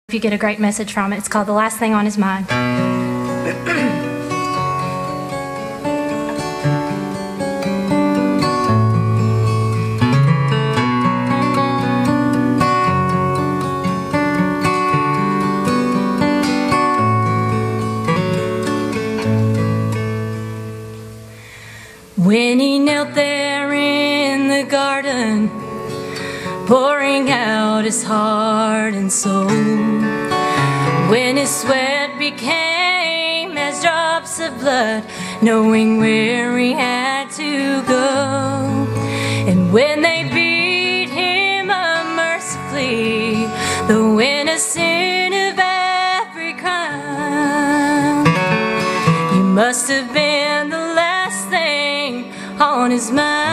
If you get a great message from it. It's called The Last Thing on His Mind. When he knelt there in the garden, pouring out his heart and soul, when his sweat became as drops of blood, knowing where he had to go, and when they beat him unmercifully, though innocent of every crime, he must have been the last thing on his mind.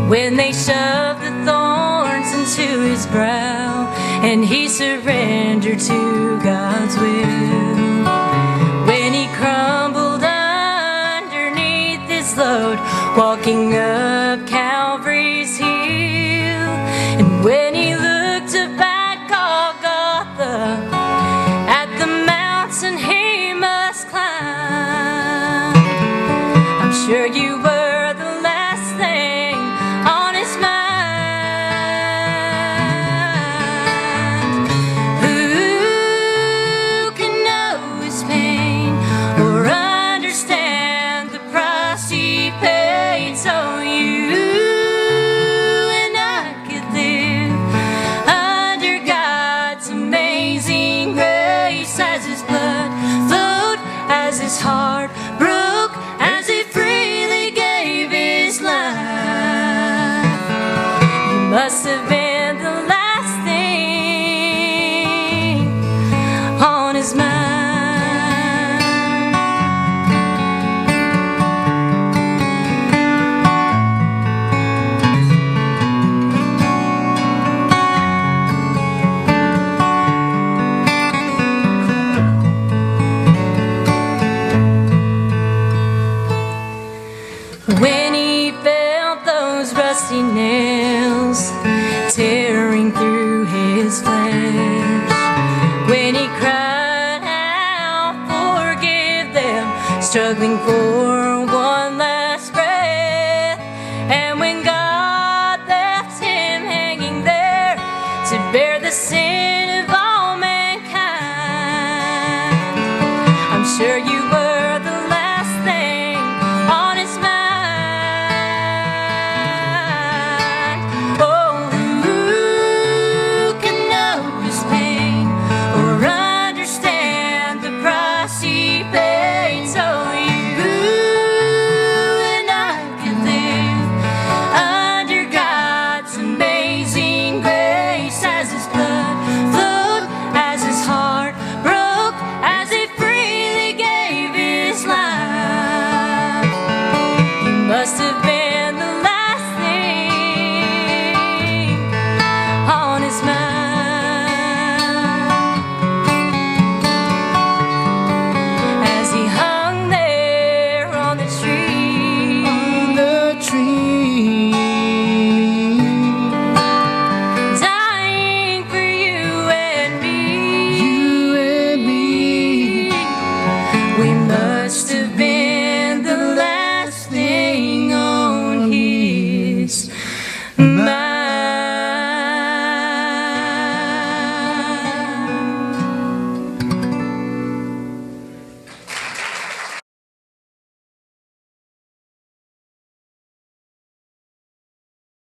When they shoved the thorns into his brow and he surrendered to God's will, when he crumbled underneath his load, walking up Calvary's hill, and when he looked up at Golgotha, at the mountain he must climb, I'm sure you were the last thing on his mind. Who can know his pain or understand the price he paid so you and I could live under God's amazing grace, as his blood flowed, as his heart broke, as he freely gave his life? You must have been the last thing on his mind. When he felt those rusty nails tearing through his flesh, when he cried out, forgive them, struggling for one last breath, and when God left him hanging there to bear the sin of all mankind, I'm sure you were the last thing on his mind. Oh, who can know his pain or understand the price he paid so you and I could live under God's amazing grace, as his blood flowed, as his heart broke, as he freely gave his life? You must have